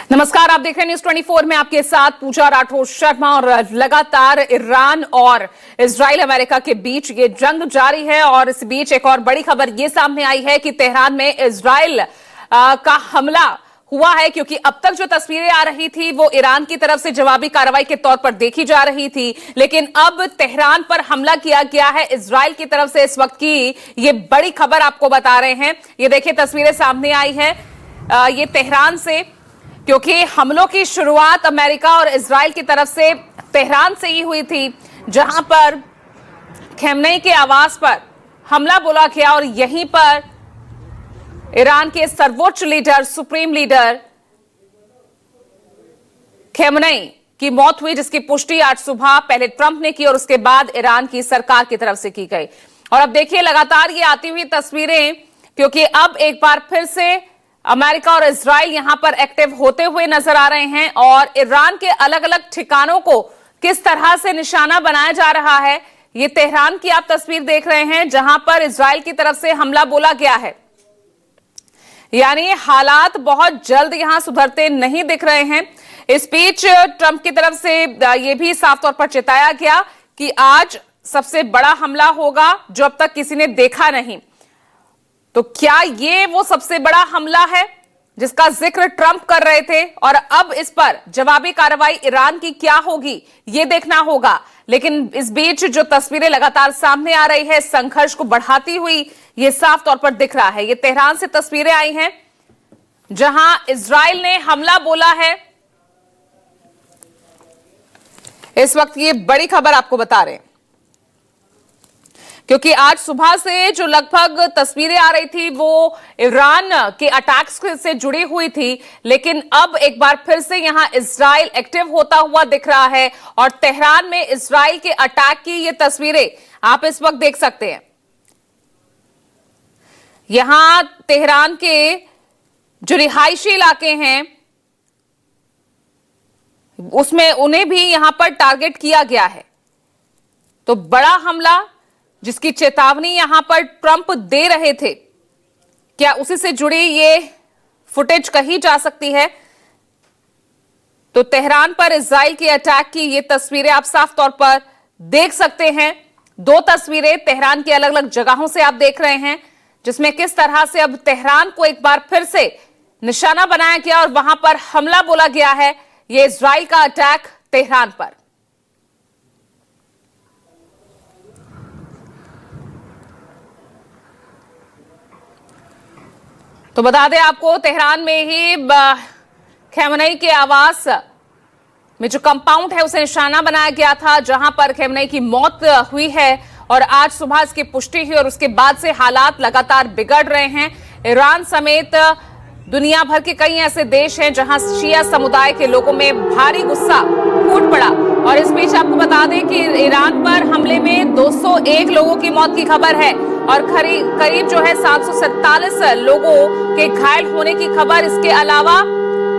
नमस्कार, आप देख रहे हैं न्यूज 24 में आपके साथ पूजा राठौर शर्मा। और लगातार ईरान और इजराइल अमेरिका के बीच ये जंग जारी है और इस बीच एक और बड़ी खबर ये सामने आई है कि तेहरान में इजराइल का हमला हुआ है, क्योंकि अब तक जो तस्वीरें आ रही थी वो ईरान की तरफ से जवाबी कार्रवाई के तौर पर देखी जा रही थी, लेकिन अब तेहरान पर हमला किया गया है इजराइल की तरफ से। इस वक्त की ये बड़ी खबर आपको बता रहे हैं। ये देखिए तस्वीरें सामने आई है ये तेहरान से, क्योंकि हमलों की शुरुआत अमेरिका और इजराइल की तरफ से तेहरान से ही हुई थी, जहां पर खेमनेई के आवास पर हमला बोला गया और यहीं पर ईरान के सर्वोच्च लीडर, सुप्रीम लीडर खेमनेई की मौत हुई, जिसकी पुष्टि आज सुबह पहले ट्रंप ने की और उसके बाद ईरान की सरकार की तरफ से की गई। और अब देखिए लगातार ये आती हुई तस्वीरें, क्योंकि अब एक बार फिर से अमेरिका और इजराइल यहां पर एक्टिव होते हुए नजर आ रहे हैं और ईरान के अलग अलग ठिकानों को किस तरह से निशाना बनाया जा रहा है। ये तेहरान की आप तस्वीर देख रहे हैं, जहां पर इजराइल की तरफ से हमला बोला गया है। यानी हालात बहुत जल्द यहां सुधरते नहीं दिख रहे हैं। इस बीच ट्रंप की तरफ से यह भी साफ तौर पर चेताया गया कि आज सबसे बड़ा हमला होगा जो अब तक किसी ने देखा नहीं। तो क्या ये वो सबसे बड़ा हमला है जिसका जिक्र ट्रंप कर रहे थे, और अब इस पर जवाबी कार्रवाई ईरान की क्या होगी ये देखना होगा। लेकिन इस बीच जो तस्वीरें लगातार सामने आ रही है संघर्ष को बढ़ाती हुई, ये साफ तौर पर दिख रहा है। ये तेहरान से तस्वीरें आई हैं जहां इजराइल ने हमला बोला है। इस वक्त ये बड़ी खबर आपको बता रहे हैं, क्योंकि आज सुबह से जो लगभग तस्वीरें आ रही थी वो ईरान के अटैक्स से जुड़ी हुई थी, लेकिन अब एक बार फिर से यहां इजराइल एक्टिव होता हुआ दिख रहा है और तेहरान में इजराइल के अटैक की ये तस्वीरें आप इस वक्त देख सकते हैं। यहां तेहरान के जो रिहायशी इलाके हैं उसमें उन्हें भी यहां पर टारगेट किया गया है। तो बड़ा हमला जिसकी चेतावनी यहां पर ट्रंप दे रहे थे, क्या उसी से जुड़ी ये फुटेज कही जा सकती है? तो तेहरान पर इजराइल के अटैक की ये तस्वीरें आप साफ तौर पर देख सकते हैं। दो तस्वीरें तेहरान की अलग अलग जगहों से आप देख रहे हैं, जिसमें किस तरह से अब तेहरान को एक बार फिर से निशाना बनाया गया और वहां पर हमला बोला गया है। ये इजराइल का अटैक तेहरान पर। तो बता दें आपको, तेहरान में ही खेमनेई के आवास में जो कंपाउंड है उसे निशाना बनाया गया था, जहां पर खेमनेई की मौत हुई है और आज सुबह इसकी पुष्टि हुई और उसके बाद से हालात लगातार बिगड़ रहे हैं। ईरान समेत दुनिया भर के कई ऐसे देश हैं जहां शिया समुदाय के लोगों में भारी गुस्सा फूट पड़ा। और इस बीच आपको बता दें कि ईरान पर हमले में 201 लोगों की मौत की खबर है और करीब जो है 747 लोगों के घायल होने की खबर। इसके अलावा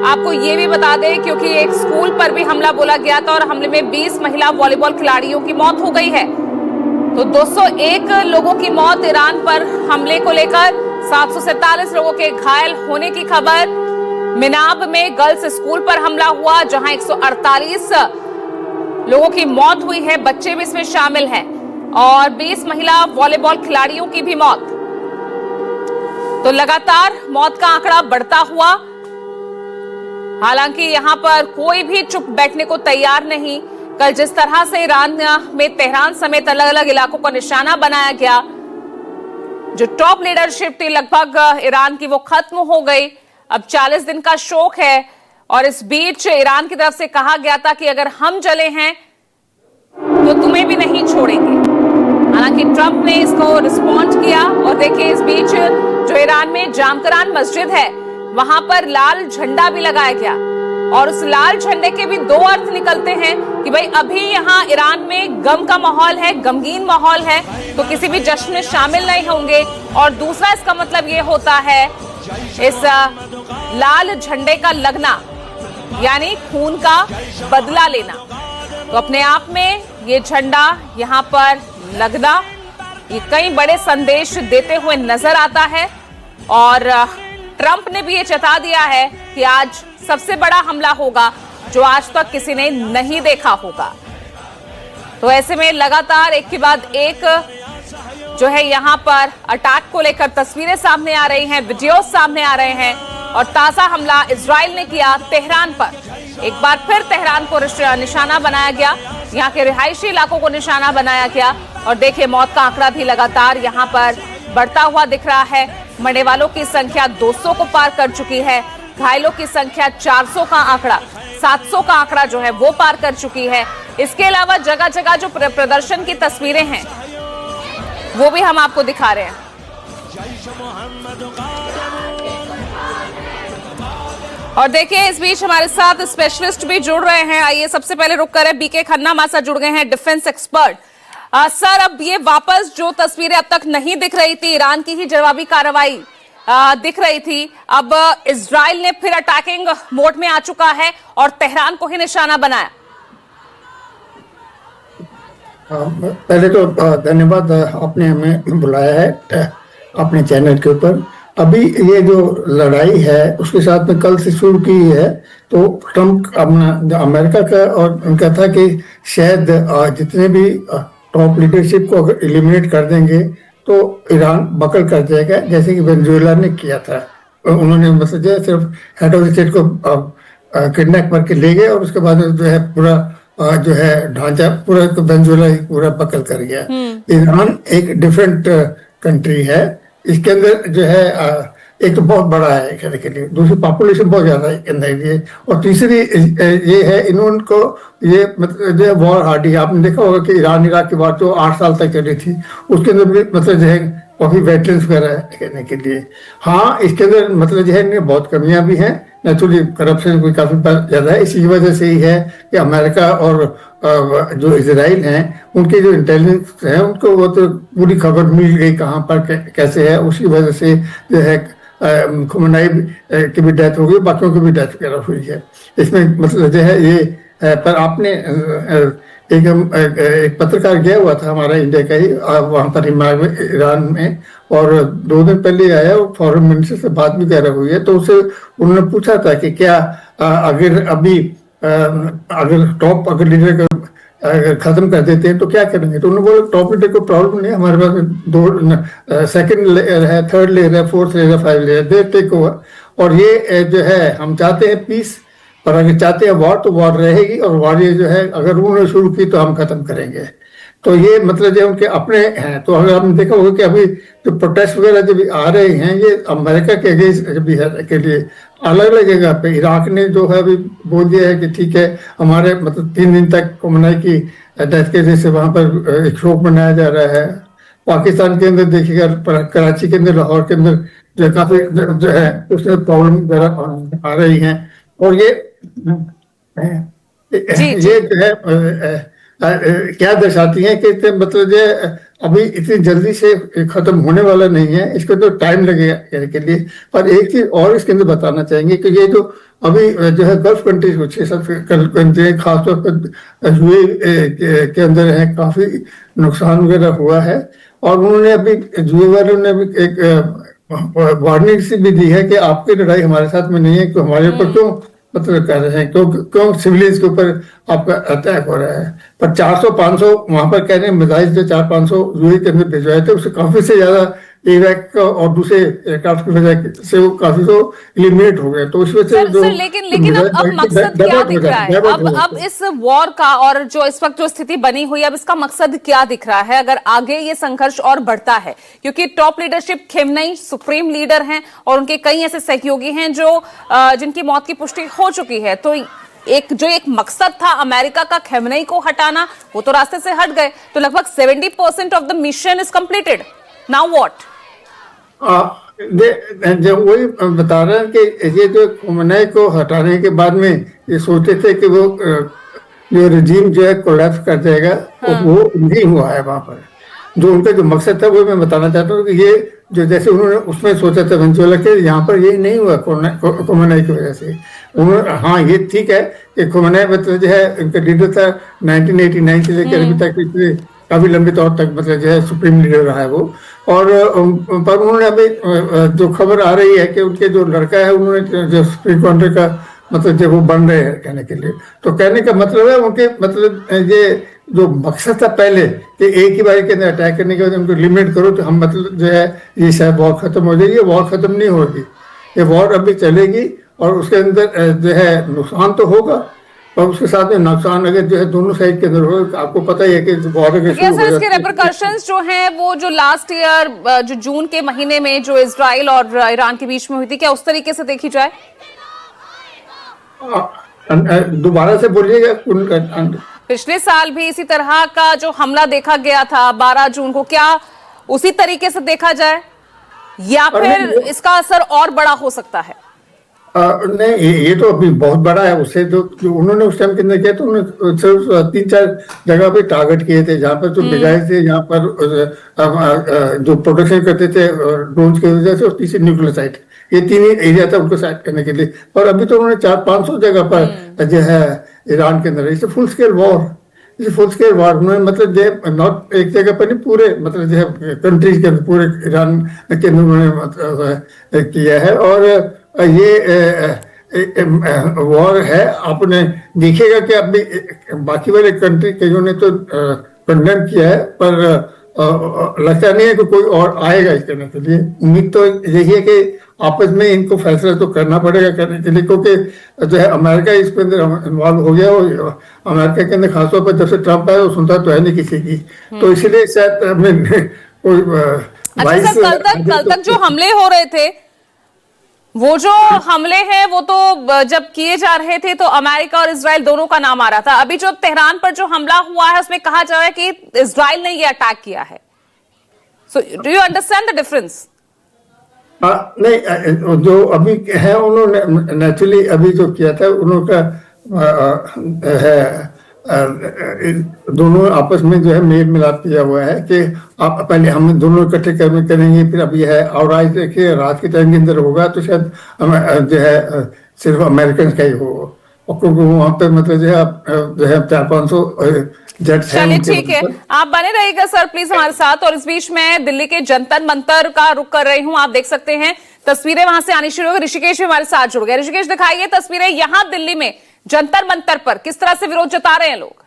आपको ये भी बता दें, क्योंकि एक स्कूल पर भी हमला बोला गया था और हमले में 20 महिला वॉलीबॉल खिलाड़ियों की मौत हो गई है। तो 201 लोगों की मौत ईरान पर हमले को लेकर, 747 लोगों के घायल होने की खबर। मिनाब में गर्ल्स स्कूल पर हमला हुआ जहां 148 लोगों की मौत हुई है, बच्चे भी इसमें शामिल हैं, और 20 महिला वॉलीबॉल खिलाड़ियों की भी मौत। तो लगातार मौत का आंकड़ा बढ़ता हुआ, हालांकि यहां पर कोई भी चुप बैठने को तैयार नहीं। कल जिस तरह से ईरान में तेहरान समेत अलग अलग इलाकों को निशाना बनाया गया, जो टॉप लीडरशिप थी लगभग ईरान की वो खत्म हो गई। अब 40 दिन का शोक है और इस बीच ईरान की तरफ से कहा गया था कि अगर हम जले हैं तो तुम्हें भी नहीं छोड़ेंगे। हालांकि ट्रंप ने इसको रिस्पॉन्ड किया और देखिए इस बीच जो ईरान में जामकरान मस्जिद है वहां पर लाल झंडा भी लगाया गया और उस लाल झंडे के भी दो अर्थ निकलते हैं कि भाई अभी यहाँ ईरान में गम का माहौल है, गमगीन माहौल है, तो किसी भी जश्न में शामिल नहीं होंगे। और दूसरा इसका मतलब ये होता है इस लाल झंडे का लगना यानी खून का बदला लेना। तो अपने आप में ये झंडा यहाँ पर लगना ये कई बड़े संदेश देते हुए नजर आता है और ट्रंप ने भी ये चेता दिया है कि आज सबसे बड़ा हमला होगा जो आज तक किसी ने नहीं देखा होगा। तो ऐसे में लगातार एक के बाद एक जो है यहां पर अटैक को लेकर तस्वीरें सामने आ रही हैं, वीडियो सामने आ रहे हैं और ताजा हमला इजराइल ने किया तेहरान पर। एक बार फिर तेहरान को निशाना बनाया गया, यहाँ के रिहायशी इलाकों को निशाना बनाया गया और देखिए मौत का आंकड़ा भी लगातार यहाँ पर बढ़ता हुआ दिख रहा है। मरने वालों की संख्या 200 को पार कर चुकी है, घायलों की संख्या 400 का आंकड़ा 700 का आंकड़ा जो है वो पार कर चुकी है। इसके अलावा जगह जगह जो प्रदर्शन की तस्वीरें हैं वो भी हम आपको दिखा रहे हैं। और देखिए इस बीच हमारे साथ स्पेशलिस्ट भी जुड़ रहे हैं। आइए सबसे पहले रुक करें, बीके खन्ना हमारे साथ जुड़ गए हैं, डिफेंस एक्सपर्ट। सर, अब ये वापस जो तस्वीरें अब तक नहीं दिख रही थी, ईरान की ही जवाबी कार्रवाई दिख रही थी, अब इजराइल ने फिर अटैकिंग मोड में आ चुका है और तेहरान को ही निशाना बनाया। पहले तो धन्यवाद, आपने हमें बुलाया है अपने चैनल के ऊपर। अभी ये जो लड़ाई है उसके साथ में कल से शुरू की है, तो ट्रम्प अपना अमेरिका का और उनका था कि शायद जितने भी टॉप लीडरशिप को अगर एलिमिनेट कर देंगे तो ईरान बकल कर जाएगा, जैसे कि वेनेजुएला ने किया था। उन्होंने मतलब सिर्फ हेड ऑफ द स्टेट को किडनैप करके ले गए और उसके बाद जो है पूरा जो है ढांचा पूरा वेनेजुएला ही पूरा बकल कर गया। ईरान एक डिफरेंट कंट्री है, इसके अंदर जो है एक तो बहुत बड़ा है कहने के लिए, दूसरी पॉपुलेशन बहुत ज्यादा है अंदर ये, और तीसरी ये है इनको ये मतलब जो है वॉर हार्डी। आपने देखा होगा कि ईरान इराक की बात जो 8 साल तक चली थी, उसके अंदर भी मतलब जो है काफी वेटरन्स वगैरह है कहने के लिए। हाँ, इसके अंदर मतलब जो है बहुत कमियां भी हैं, नेचुरली करप्शन भी काफी ज्यादा है। इसी वजह से ही है कि अमेरिका और जो इजराइल हैं उनके जो इंटेलिजेंस है उनको वो तो पूरी खबर मिल गई कहाँ पर कैसे है। उसी वजह से जो है खुमैनी की भी डेथ हो गई, बाकियों की भी डेथ वगैरह हुई है। इसमें मतलब जो है ये पर आपने एक पत्रकार गया हुआ था हमारा इंडिया का ही वहां पर ईरान में, और 2 दिन पहले आया, वो फॉरेन मिनिस्टर से बात भी वगैरह हुई है, तो उसे उन्होंने पूछा था कि क्या अगर अभी अगर टॉप अगर लीडर को खत्म कर देते हैं तो क्या करेंगे। तो उन्होंने बोला टॉप लीडर को प्रॉब्लम नहीं, हमारे पास 2 सेकंड लेयर है, 3rd लेयर है, 4th लेयर है, 5th layer, they take over. और ये जो है हम चाहते हैं पीस, और अगर चाहते हैं वॉर तो वॉर रहेगी, और वॉर ये जो है अगर उन्होंने शुरू की तो हम खत्म करेंगे। तो ये मतलब जो उनके अपने हैं। तो अगर आपने देखा होगा कि अभी जो प्रोटेस्ट वगैरह जब आ रहे हैं ये अमेरिका के अगेंस्ट भी है के लिए अलग अलग जगह पे। इराक ने जो है अभी बोल दिया है कि ठीक है, हमारे मतलब 3 दिन तक खुमैनी की डेथ के जैसे वहां पर एक शोक मनाया जा रहा है। पाकिस्तान के अंदर देखिएगा, कराची के अंदर, लाहौर के अंदर जो काफी जो है उसमें प्रॉब्लम वगैरह आ रही है। और ये जो है क्या दर्शाती है कि मतलब जो अभी इतनी जल्दी से खत्म होने वाला नहीं है, इसको तो टाइम लगेगा के लिए। पर एक चीज और इसके अंदर बताना चाहेंगे कि ये जो अभी जो है गल्फ कंट्रीज को 6-7 कंट्री खासतौर पर यूएई के अंदर है, काफी नुकसान वगैरह हुआ है। और उन्होंने अभी यूएई वालों ने भी एक वार्निंग से भी दी है कि आपकी लड़ाई हमारे साथ में नहीं है, कि हमारे ऊपर क्यों मतलब कर रहे हैं, क्यों सिविलियंस के ऊपर आपका अटैक हो रहा है। पर 400-500 वहां पर कह रहे हैं मिसाइल जो 400-500 यूएई के अंदर भिजवाए थे, उससे काफी से ज्यादा इराक और दूसरे एयरक्राफ्ट की वजह से वो काफी तो एलिमिनेट हो गए। तो उस वजह से जो लेकिन अब मकसद क्या दिख रहा है, अब इस वॉर का और जो इस वक्त जो स्थिति बनी हुई है, अब इसका मकसद क्या दिख रहा है अगर आगे ये संघर्ष और बढ़ता है? क्योंकि टॉप लीडरशिप खेमनई सुप्रीम लीडर हैं और उनके कई ऐसे सहयोगी हैं जो जिनकी मौत की पुष्टि हो चुकी है। तो एक मकसद था अमेरिका का खेमनई को हटाना, वो तो रास्ते से हट गए। तो लगभग 70% of the mission is completed, now what? जब वही बता रहे हैं कि ये जो खुमैनी को हटाने के बाद में ये सोचे थे कि वो जो रजीम जो है कोलैप्स कर जाएगा, वो नहीं हुआ है वहां पर। जो उनका जो मकसद था वो मैं बताना चाहता हूँ कि ये जो जैसे उन्होंने उसमें सोचा था वेनेजुएला के, यहाँ पर ये नहीं हुआ खुमैनी की वजह से। उन्होंने हाँ ये ठीक है कि खुमैनी मतलब जो है उनका लीडर था 1989 से लेकर अभी तक काफी लंबे तौर तक मतलब जो है सुप्रीम लीडर रहा है वो। और पर उन्होंने अभी जो खबर आ रही है कि उनके जो लड़का है उन्होंने जो सुप्रीम कोर्ट का मतलब जब वो बन रहे हैं कहने के लिए। तो कहने का मतलब है उनके मतलब ये जो मकसद था पहले कि एक ही बार के अंदर अटैक करने के बाद उनको लिमिट करो तो हम मतलब जो है ये शायद वॉर खत्म हो जाएगी, वॉर खत्म नहीं होगी, ये वॉर अभी चलेगी और उसके अंदर जो है नुकसान तो होगा और उसके साथ में नुकसान अगर जो है दोनों साइड के अंदर होगा। आपको पता ही है कि वॉर अगर शुरू हो सर, इसके जाती है रेपरकशंस जो हैं वो जो लास्ट ईयर जो जून के महीने में जो इजराइल और ईरान के बीच में हुई थी, क्या उस तरीके से देखी जाए? दोबारा से बोलिएगा। पिछले साल भी इसी तरह का जो हमला देखा गया था 12 जून को, क्या उसी तरीके से देखा जाए या फिर इसका असर और बड़ा हो सकता है? नहीं, ये तो अभी बहुत बड़ा है। उससे जो उन्होंने उस टाइम के अंदर किया तो उन्होंने सिर्फ 3-4 जगह पे टारगेट किए थे, जहाँ पर जो डिजाइन थे, यहाँ पर जो प्रोटेक्शन करते थे ड्रोन की वजह से, और तीसरी न्यूक्लियर साइट, ये 3 ही एरिया था उनको साइट करने के लिए। और अभी तो उन्होंने 400-500 जगह पर जो है ईरान के अंदर, इसे फुल स्केल वॉर उन्होंने मतलब जो नॉट एक जगह पर नहीं, पूरे मतलब जो है कंट्रीज के अंदर, पूरे ईरान के अंदर उन्होंने मतलब किया है। और ये वॉर है। आपने देखिएगा कि अभी बाकी वाले कंट्री कईयों ने तो कंडेम किया है, पर लगता नहीं है कि कोई और आएगा इस करने के लिए। उम्मीद तो यही है कि आपस में इनको फैसला तो करना पड़ेगा करने के लिए, क्योंकि जो है अमेरिका इसके अंदर इन्वॉल्व हो गया। और अमेरिका के अंदर खासतौर पर जब से ट्रम्प आया वो सुनता तो है नहीं किसी की, तो इसीलिए शायद कोई अच्छा सर, कल तक जो हमले हो रहे थे, वो जो हमले हैं वो तो जब किए जा रहे थे तो अमेरिका और इजराइल दोनों का नाम आ रहा था। अभी जो तेहरान पर जो हमला हुआ है उसमें कहा जा रहा है कि इजराइल ने ये अटैक किया है। So do you understand the difference? नहीं, जो अभी है उन्होंने नेचुरली अभी जो किया था उन्होंने है दोनों आपस में जो है मेल मिलाप किया हुआ है कि आप पहले हम दोनों इकट्ठे करेंगे, फिर अभी है। और आज देखिए रात के टाइम के अंदर होगा तो शायद जो है सिर्फ अमेरिकन का ही हो, और क्योंकि वहाँ पे मतलब जो है 400-500 जेट्स हैं। चलिए ठीक है, आप बने रहिएगा सर प्लीज हमारे साथ। और इस बीच में दिल्ली के जंतर मंतर का रुख कर रही हूँ। आप देख सकते हैं तस्वीरें वहां से आनी शुरू हो गई। ऋषिकेश भी हमारे साथ जुड़ गए। ऋषिकेश, दिखाइए तस्वीरें यहाँ दिल्ली में जंतर मंतर पर किस तरह से विरोध जता रहे हैं लोग।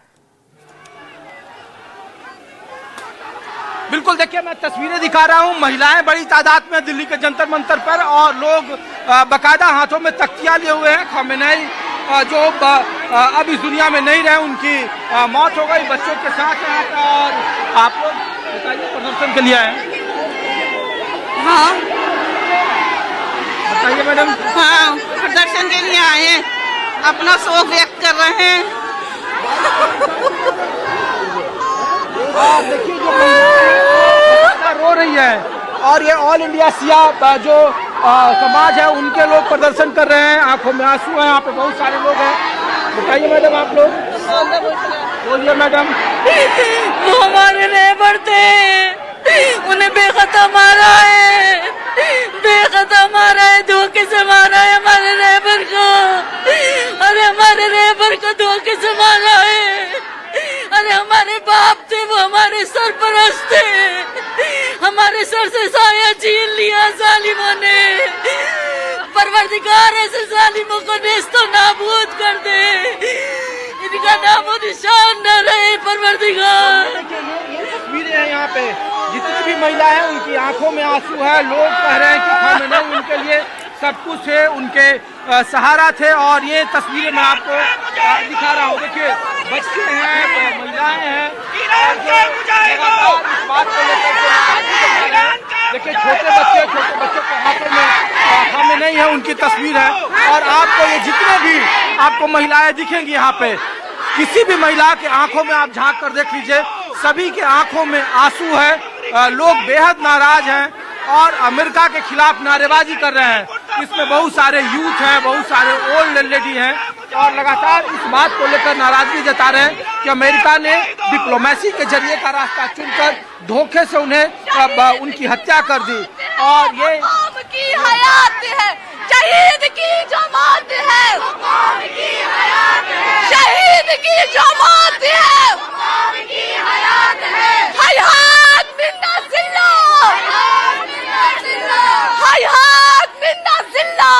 बिल्कुल, देखिए मैं तस्वीरें दिखा रहा हूं। महिलाएं बड़ी तादाद में दिल्ली के जंतर मंतर पर, और लोग बकायदा हाथों में तख्तियां लिए हुए हैं। खमेनी जो अब इस दुनिया में नहीं रहे, उनकी मौत हो गई, बच्चों के साथ हैं। और आप लोग बताइए, प्रदर्शन के लिए आए हैं? हाँ बताइए मैडम। हाँ, प्रदर्शन के लिए आए हैं, अपना शोक व्यक्त कर रहे हैं। देखिए जो रो रही है, और ये ऑल इंडिया सिया जो समाज है उनके लोग प्रदर्शन कर रहे हैं, आंखों में आंसू हैं। यहाँ पे बहुत सारे लोग हैं। बताइए मैडम, आप लोग बोलिए मैडम। वो हमारे नेबर थे, उन्हें बेखता मारा है, बेखता मारा है, धोखे से मारा है हमारे नेबर को। अरे हमारे नेबर को धोखे से मारा है। अरे हमारे बाप थे, वो हमारे सरपरस्त थे, हमारे सर से साया छीन लिया जालिमों ने। परवरदिगार ऐसे जालिमों को नेस्तो नाबूद कर दे, इनका नामो निशान न रहे परवरदिगार। तस्वीरें हैं यहाँ पे, जितनी भी महिला है उनकी आंखों में आंसू है। लोग कह रहे हैं कि खामेनी उनके लिए सब कुछ है, उनके सहारा थे। और ये तस्वीरें मैं आपको दिखा रहा हूँ। देखिए बच्चे हैं, महिलाएं हैं, इस बात को लेकर देखिए छोटे बच्चे के हाथों में खामेनी है, उनकी तस्वीर है। और आपको ये जितने भी आपको महिलाएं दिखेंगी यहाँ पे, किसी भी महिला के आंखों में आप झांक कर देख लीजिए, सभी के आंखों में आंसू है। लोग बेहद नाराज हैं और अमेरिका के खिलाफ नारेबाजी कर रहे हैं। इसमें बहुत सारे यूथ हैं, बहुत सारे ओल्ड लेडी हैं, और लगातार इस बात को लेकर नाराजगी जता रहे हैं कि अमेरिका ने डिप्लोमेसी के जरिए का रास्ता चुनकर धोखे से उन्हें उनकी हत्या कर दी। और ये की हयात है, शहीद की जो मौत है, शहीद की जो मौत है, हयात मिन्ना जिल्ला, हयात मिन्ना जिल्ला,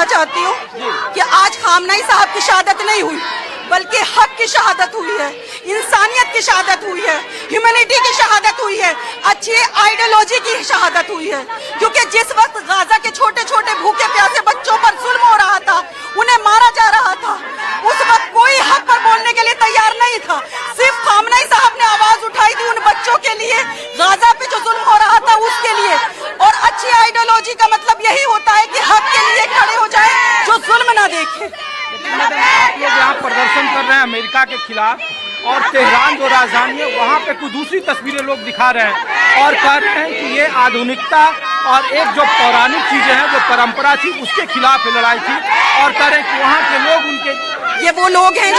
बताना चाहती हूँ कि आज खामनाई साहब की शहादत नहीं हुई, बल्कि हक की शहादत हुई है, इंसानियत की शहादत हुई है, ह्यूमैनिटी की शहादत हुई है, अच्छी आइडियोलॉजी की शहादत हुई है। क्योंकि जिस वक्त गाजा के छोटे छोटे भूखे प्यासे बच्चों पर जुल्म हो रहा था, उन्हें मारा जा रहा था, उस वक्त कोई हक पर बोलने के लिए तैयार नहीं था। सिर्फ खामनाई साहब ने आवाज उठाई थी उन बच्चों के लिए, गाजा पे जो जुल्म हो रहा था उसके लिए। और अच्छी आइडियोलॉजी का मतलब यही होता है कि हक के लिए खड़े हो जाए, जो जुल्म ना देखे। आप लोग यहाँ प्रदर्शन कर रहे हैं अमेरिका के खिलाफ, और तेहरान जो राजधानी है वहाँ पे कुछ दूसरी तस्वीरें लोग दिखा रहे हैं और कह रहे हैं कि ये आधुनिकता और एक जो पौराणिक चीजें हैं, जो परंपरा थी, उसके खिलाफ लड़ाई थी। और कह रहे हैं कि वहाँ के लोग उनके, ये वो लोग हैं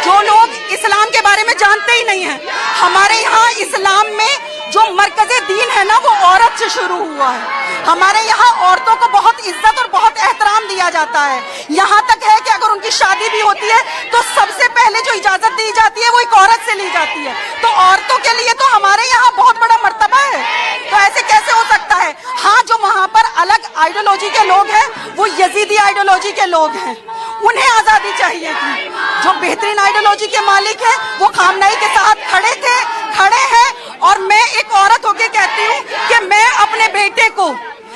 जो लोग इस्लाम के बारे में जानते ही नहीं हैं। हमारे यहाँ इस्लाम में जो मरकज़े दीन है ना, वो औरत से शुरू हुआ है। हमारे यहाँ औरतों को बहुत इज्जत और बहुत एहतराम दिया जाता है। यहाँ तक है कि अगर उनकी शादी भी होती है तो सबसे पहले जो इजाजत दी जाती है वो एक औरत से ली जाती है। तो औरतों के लिए तो हमारे यहाँ बहुत बड़ा मर्तबा है। तो ऐसे कैसे हो सकता है? हाँ, जो वहाँ पर अलग आइडियोलॉजी के लोग हैं वो यजीदी आइडियोलॉजी के लोग हैं, उन्हें आजादी चाहिए थी। जो बेहतरीन आइडियोलॉजी के मालिक हैं वो खामनाई के साथ खड़े हैं। और मैं एक औरत होके कहती हूँ कि मैं अपने बेटे को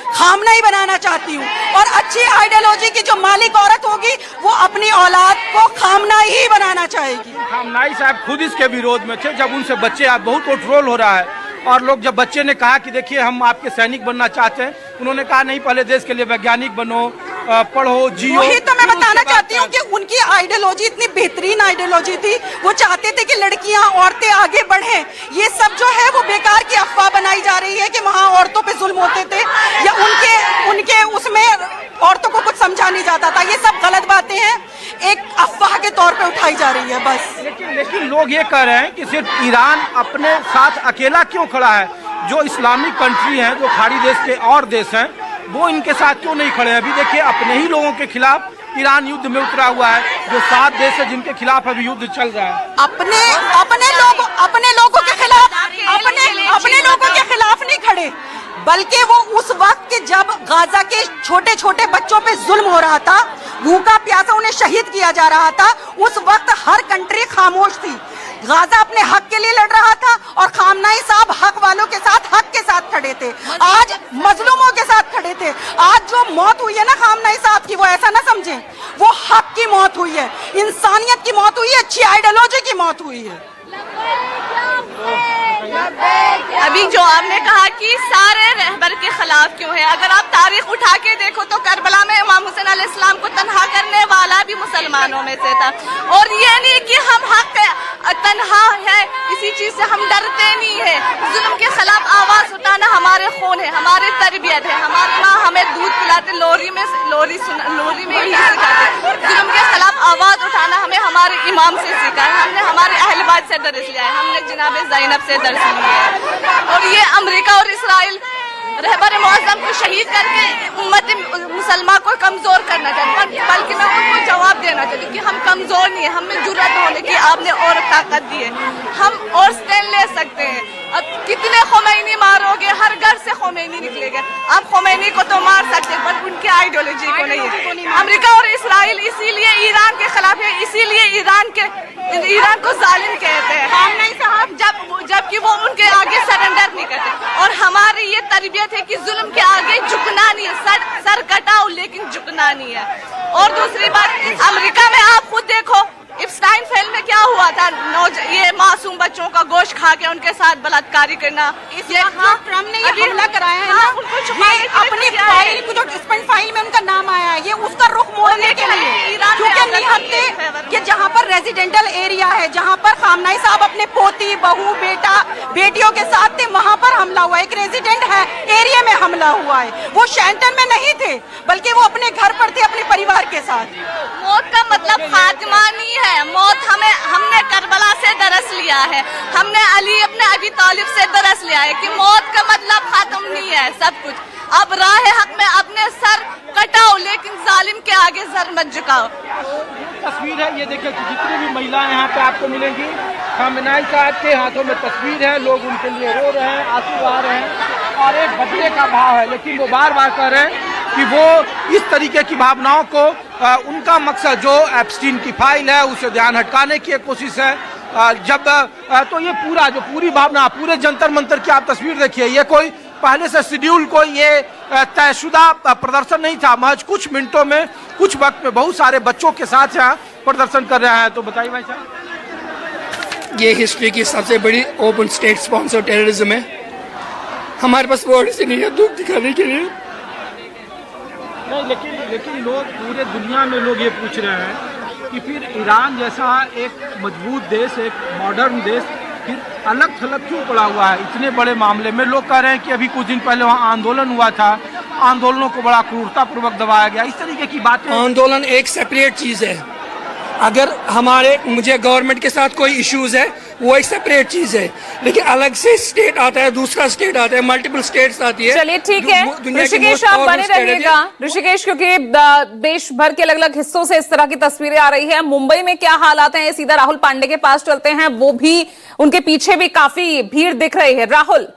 खामनाई बनाना चाहती हूँ, और अच्छी आइडियोलॉजी की जो मालिक औरत होगी वो अपनी औलाद को खामनाई ही बनाना चाहेगी। खामनाई साहब खुद इसके विरोध में थे जब उनसे बच्चे, आप बहुत ट्रोल हो रहा है, और लोग जब बच्चे ने कहा कि देखिए हम आपके सैनिक बनना चाहते हैं, उन्होंने कहा नहीं, पहले देश के लिए वैज्ञानिक बनो, पढ़ो, जियो। वही तो मैं बताना चाहती हूँ कि उनकी आइडियोलॉजी इतनी बेहतरीन आइडियोलॉजी थी। वो चाहते थे कि लड़कियां, औरतें आगे बढ़ें। ये सब जो है वो बेकार की अफवाह बनाई जा रही है कि वहाँ औरतों पे जुल्म होते थे या उनके उसमें औरतों को कुछ समझा नहीं जाता था। ये सब गलत बातें हैं, एक अफवाह के तौर पे उठाई जा रही है बस। लेकिन लोग ये कह रहे हैं कि सिर्फ ईरान अपने साथ अकेला क्यों खड़ा है? जो इस्लामिक कंट्री हैं, जो खाड़ी देश के और देश हैं, वो इनके साथ क्यों नहीं खड़े हैं? अभी देखिए अपने ही लोगों के खिलाफ ईरान युद्ध में उतरा हुआ है, जो 7 देश है जिनके खिलाफ अभी युद्ध चल रहा है। अपने लोगों के खिलाफ नहीं खड़े, बल्कि वो उस वक्त जब गाजा के छोटे छोटे बच्चों पे जुल्म हो रहा था, भूखा प्यासा उन्हें शहीद किया जा रहा था, उस वक्त हर कंट्री खामोश थी। गाजा अपने हक के लिए लड़ रहा था और खामनाई साहब हक वालों के साथ, हक के साथ खड़े थे, आज मजलूमों के साथ खड़े थे। आज जो मौत हुई है ना खामनाई साहब की, वो ऐसा ना समझें, वो हक की मौत हुई है, इंसानियत की मौत हुई है, अच्छी आइडियोलॉजी की मौत हुई है। अभी जो आपने कहा कि सारे रहबर के खिलाफ क्यों है, अगर आप तारीख उठा के देखो तो करबला में इमाम हुसैन अलैहिस्सलाम को तन्हा करने वाला भी मुसलमानों में से था। और ये नहीं कि हम हक तन्हा है, इसी चीज से हम डरते नहीं है। जुल्म के खिलाफ आवाज उठाना हमारे खून है, हमारी तरबियत है। हमारी माँ हमें दूध पिलाते, लोरी में ही सिखाते। जुल्म के खिलाफ आवाज उठाना हमें हमारे इमाम से सीखा है, हमने हमारे अहल बैत से दर्स लिया है, हमने जनाब ज़ैनब से दर्स लिया है। और ये अमेरिका और इसराइल रहबर मुअज़्ज़म को शहीद करके उम्मत मुसलमान को कमजोर करना चाहते, बल्कि मैं उनको जवाब देना चाहती हूँ कि हम कमजोर नहीं है, हमें जुर्रत होने की आपने और ताकत दी है, हम और स्टैंड ले सकते हैं। अब कितने खोमैनी मारोगे, हर घर से खोमैनी निकलेगा। आप खोमैनी को तो मार सकते हैं पर उनकी आइडियोलॉजी को नहीं। अमेरिका और इसराइल इसीलिए ईरान के खिलाफ है, इसीलिए ईरान को जालिम कहते हैं। खामनेई साहब जबकि वो उनके आगे सरेंडर नहीं करते। और हमारी ये तरबियत है कि जुल्म के आगे झुकना नहीं है, सर कटाओ लेकिन झुकना नहीं है। और दूसरी बात, अमेरिका में आप खुद देखो इप्स्टाइन फेल में क्या हुआ था, ये मासूम बच्चों का गोश्त खा के उनके साथ बलात्कारी करना। इसलिए ट्रम्प ने ये हमला कराया है ना, ये अपनी फाइल को, जो स्पेंड फाइल में उनका नाम आया है, ये उसका रुख मोड़ने के लिए, क्योंकि निहत्ते कि जहाँ पर रेजिडेंटल एरिया है, जहाँ पर खामनाई साहब अपने पोती, बहू, बेटियों के साथ थे, वहाँ पर हमला हुआ। एक रेजिडेंट है एरिया में हमला हुआ है, वो शेल्टर में नहीं थे, बल्कि वो अपने घर पर थे अपने परिवार के साथ। मौत का मतलब खात्मा नहीं है, मौत हमने करबला से दरस लिया है, हमने अली अपने अबी तालिब से दरस लिया है कि मौत का मतलब खत्म नहीं है सब कुछ। अब राह हक में अपने सर कटाओ लेकिन जालिम के आगे सर मत झुकाओ। तस्वीर है ये देखिए, जितनी भी महिलाएं यहाँ पे आपको मिलेंगी, खामनाई साहब के हाथों में तस्वीर है, लोग उनके लिए रो रहे हैं, आंसू आ रहे हैं और एक बदले का भाव है। लेकिन वो बार बार कह रहे हैं कि वो इस तरीके की भावनाओं को उनका मकसद जो एप्स्टीन की फाइल है उसे ध्यान हटकाने की एक कोशिश है। तो ये पूरी भावना, पूरे जंतर मंतर की आप तस्वीर देखिए, ये कोई पहले से शेड्यूल कोई ये तयशुदा प्रदर्शन नहीं था। महज कुछ मिनटों में, कुछ वक्त में बहुत सारे बच्चों के साथ यहाँ प्रदर्शन कर रहे हैं। तो बताइए भाई साहब। ये हिस्ट्री की सबसे बड़ी ओपन स्टेट स्पॉन्सर टेररिज्म है। हमारे पास वर्ड से नहीं है दुख दिखाने के लिए। नहीं, लेकिन लोग, पूरे दुनिया में लोग ये पूछ रहे हैं कि फिर ईरान जैसा एक मजबूत देश, एक मॉडर्न देश, फिर अलग थलग क्यों पड़ा हुआ है इतने बड़े मामले में। लोग कह रहे हैं कि अभी कुछ दिन पहले वहाँ आंदोलन हुआ था, आंदोलनों को बड़ा क्रूरतापूर्वक दबाया गया, इस तरीके की बातें। आंदोलन एक सेपरेट चीज़ है। अगर मुझे गवर्नमेंट के साथ कोई इश्यूज है वो एक सेपरेट चीज है, लेकिन अलग से स्टेट आता है, दूसरा स्टेट आता है, मल्टीपल स्टेट्स आती है। चलिए ठीक है ऋषिकेश, आप बने रहिएगा ऋषिकेश, क्योंकि देश भर के अलग अलग हिस्सों से इस तरह की तस्वीरें आ रही है। मुंबई में क्या हालात हैं, सीधा राहुल पांडे के पास चलते हैं, वो भी, उनके पीछे भी काफी भीड़ दिख रही है। राहुल।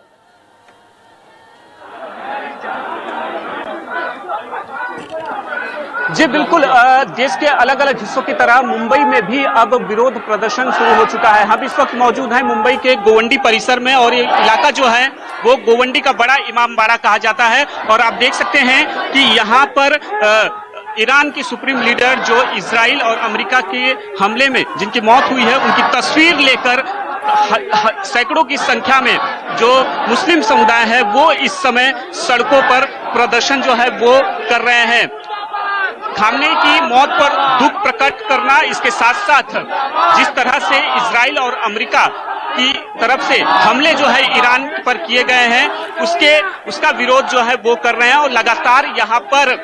जी बिल्कुल, देश के अलग अलग हिस्सों की तरह मुंबई में भी अब विरोध प्रदर्शन शुरू हो चुका है। हम इस वक्त मौजूद हैं मुंबई के गोवंडी परिसर में, और ये इलाका जो है वो गोवंडी का बड़ा इमामबाड़ा कहा जाता है। और आप देख सकते हैं कि यहाँ पर ईरान की सुप्रीम लीडर जो इजराइल और अमेरिका के हमले में जिनकी मौत हुई है, उनकी तस्वीर लेकर सैकड़ों की संख्या में जो मुस्लिम समुदाय है वो इस समय सड़कों पर प्रदर्शन जो है वो कर रहे हैं। खामनेई की मौत पर दुख प्रकट करना, इसके साथ साथ जिस तरह से इजराइल और अमेरिका की तरफ से हमले जो है ईरान पर किए गए हैं उसका विरोध जो है वो कर रहे हैं। और लगातार यहाँ पर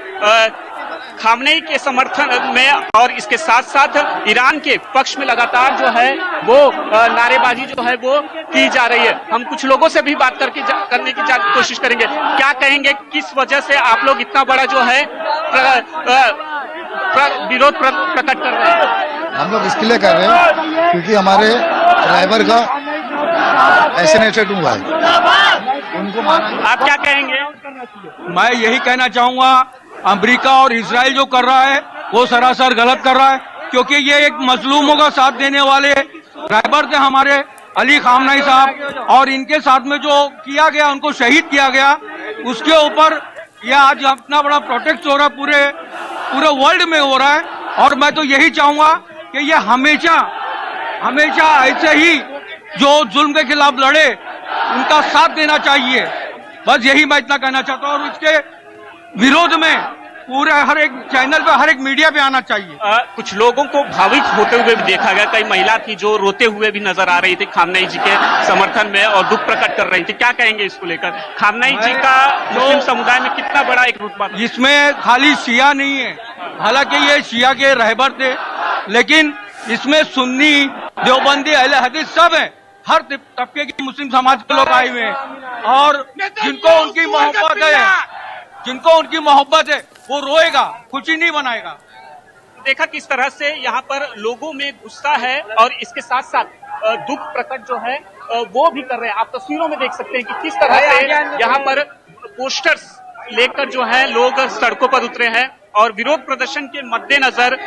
खामनेई के समर्थन में और इसके साथ साथ ईरान के पक्ष में लगातार जो है वो नारेबाजी जो है वो की जा रही है। हम कुछ लोगों से भी बात करने की कोशिश करेंगे। क्या कहेंगे, किस वजह से आप लोग इतना बड़ा जो है विरोध प्रकट कर रहे हैं? हम लोग इसके लिए कर रहे हैं क्योंकि हमारे ड्राइवर का एसिनेटेड हुआ है, उनको मारा। आप क्या कहेंगे? मैं यही कहना चाहूंगा, अमेरिका और इजराइल जो कर रहा है वो सरासर गलत कर रहा है, क्योंकि ये एक मजलूमों का साथ देने वाले रहबर थे हमारे अली खामनेई साहब, और इनके साथ में जो किया गया, उनको शहीद किया गया, उसके ऊपर ये आज इतना बड़ा प्रोटेस्ट हो रहा है, पूरे वर्ल्ड में हो रहा है। और मैं तो यही चाहूंगा कि ये हमेशा ऐसे ही जो जुल्म के खिलाफ लड़े उनका साथ देना चाहिए। बस यही मैं इतना कहना चाहता हूँ, और इसके विरोध में पूरे हर एक चैनल पे, हर एक मीडिया पे आना चाहिए। कुछ लोगों को भावुक होते हुए भी देखा गया, कई महिला थी जो रोते हुए भी नजर आ रही थी खामनेई जी के समर्थन में और दुख प्रकट कर रही थी। क्या कहेंगे इसको लेकर? खामनेई जी का मुस्लिम समुदाय में कितना बड़ा एक रुतबा? इसमें खाली शिया नहीं है, हालांकि ये शिया के रहबर थे, लेकिन इसमें सुन्नी, देवबंदी, अहले हदीस सब है, हर तबके की मुस्लिम समाज के लोग आए हुए हैं, और जिनको उनकी मोहब्बत है वो रोएगा, खुशी नहीं बनाएगा। देखा किस तरह से यहाँ पर लोगों में गुस्सा है और इसके साथ साथ दुख प्रकट जो है वो भी कर रहे हैं। आप तस्वीरों में देख सकते हैं कि किस तरह से यहाँ पर पोस्टर्स लेकर जो है लोग सड़कों पर उतरे हैं। और विरोध प्रदर्शन के मद्देनजर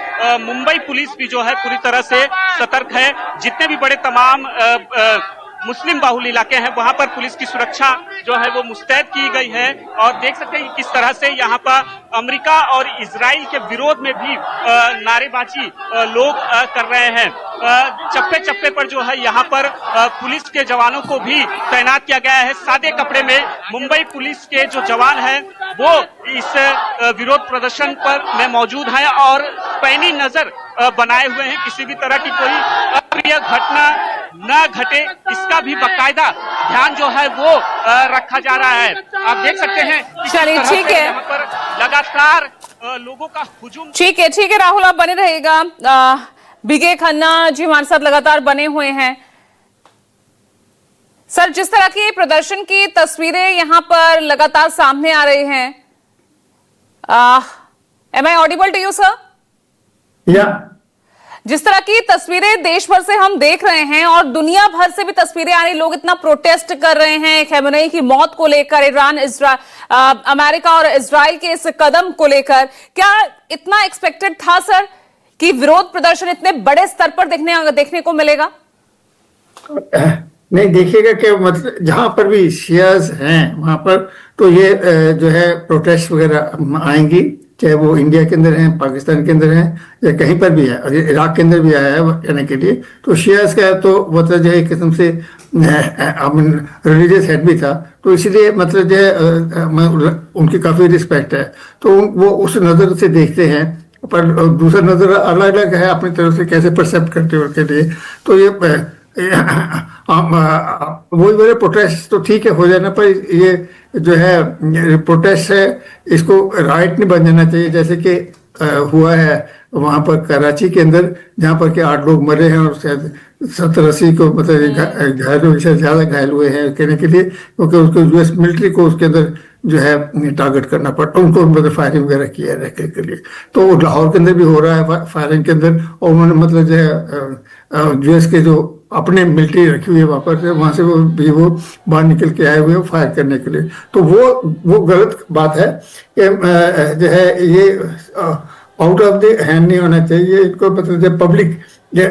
मुंबई पुलिस भी जो है पूरी तरह से सतर्क है। जितने भी बड़े तमाम मुस्लिम बाहुल इलाके हैं वहां पर पुलिस की सुरक्षा जो है वो मुस्तैद की गई है। और देख सकते हैं किस तरह से यहाँ पर अमेरिका और इजराइल के विरोध में भी नारेबाजी लोग कर रहे हैं। चप्पे चप्पे पर जो है यहाँ पर पुलिस के जवानों को भी तैनात किया गया है। सादे कपड़े में मुंबई पुलिस के जो जवान हैं वो इस विरोध प्रदर्शन पर में मौजूद हैं और पैनी नजर बनाए हुए हैं, किसी भी तरह की कोई अप्रिय घटना न घटे इसका भी बाकायदा ध्यान जो है वो रखा जा रहा है। आप देख सकते हैं चलिए ठीक है, यहाँ पर लगातार लोगों का हुजूम। ठीक है राहुल, आप बने रहेगा। बीके खन्ना जी हमारे साथ लगातार बने हुए हैं। सर, जिस तरह की प्रदर्शन की तस्वीरें यहाँ पर लगातार सामने आ रही हैं, am I audible to you sir? या जिस तरह की तस्वीरें देश भर से हम देख रहे हैं और दुनिया भर से भी तस्वीरें आ रही, लोग इतना प्रोटेस्ट कर रहे हैं खamenei की मौत को लेकर, ईरान, अमेरिका और इजराइल के इस कदम को लेकर। क्या इतना एक्सपेक्टेड था सर कि विरोध प्रदर्शन इतने बड़े स्तर पर देखने को मिलेगा? नहीं, देखिएगा कि मतलब जहां पर भी शियाज हैं वहां पर तो ये जो है प्रोटेस्ट वगैरह आएंगी, चाहे वो इंडिया के अंदर हैं, पाकिस्तान के अंदर हैं या कहीं पर भी है, और इराक के अंदर भी आया है कहने के लिए। तो शियाज का तो मतलब जो है एक किस्म से रिलीजियस हेड भी था, तो इसलिए मतलब जो है उनकी काफ़ी रिस्पेक्ट है, तो वो उस नज़र से देखते हैं। पर दूसरा नज़र अलग अलग है अपनी तरफ से कैसे परसेप्ट करते हो के लिए। तो ये वही मेरे प्रोटेस्ट तो ठीक है हो जाना, पर ये जो है प्रोटेस्ट है इसको राइट नहीं बन जाना चाहिए, जैसे कि हुआ है वहां पर कराची के अंदर, जहां पर के 8 लोग मरे हैं और शायद 70-80 को मतलब घायलों से ज्यादा घायल हुए हैं कहने के लिए, क्योंकि उसको यूएस मिलिट्री को उसके अंदर जो है टारगेट करना पड़ता, उनको मतलब फायरिंग वगैरह किया रखने के लिए। तो लाहौर के अंदर भी हो रहा है फायरिंग के अंदर, और उन्होंने मतलब जो है यूएस के जो अपने मिलिट्री रखी हुई है वहां पर, वहां से वो बाहर निकल के आए हुए फायर करने के लिए। तो वो गलत बात है कि जो है ये आउट ऑफ द हैंड नहीं होना चाहिए, इनको मतलब पब्लिक ये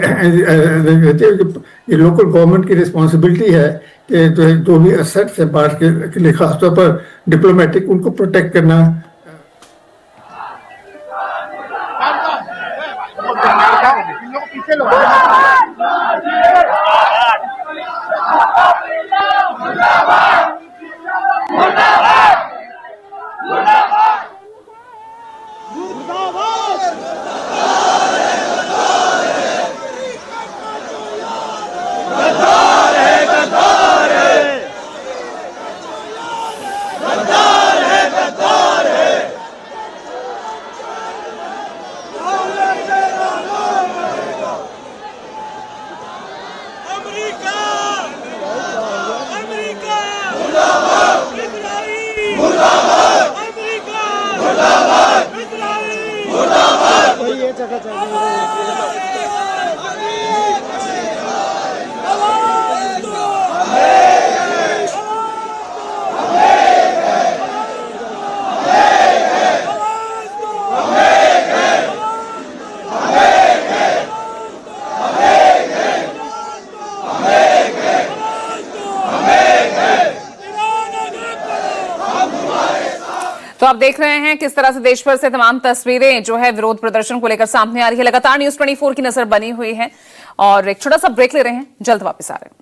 लोकल गवर्नमेंट की रिस्पॉन्सिबिलिटी है कि जो भी असेट्स है बाहर के लिए, खासतौर पर डिप्लोमेटिक, उनको प्रोटेक्ट करना। तो आप देख रहे हैं किस तरह से देश भर से तमाम तस्वीरें जो है विरोध प्रदर्शन को लेकर सामने आ रही है। लगातार न्यूज़ 24 की नजर बनी हुई है और एक छोटा सा ब्रेक ले रहे हैं, जल्द वापस आ रहे हैं।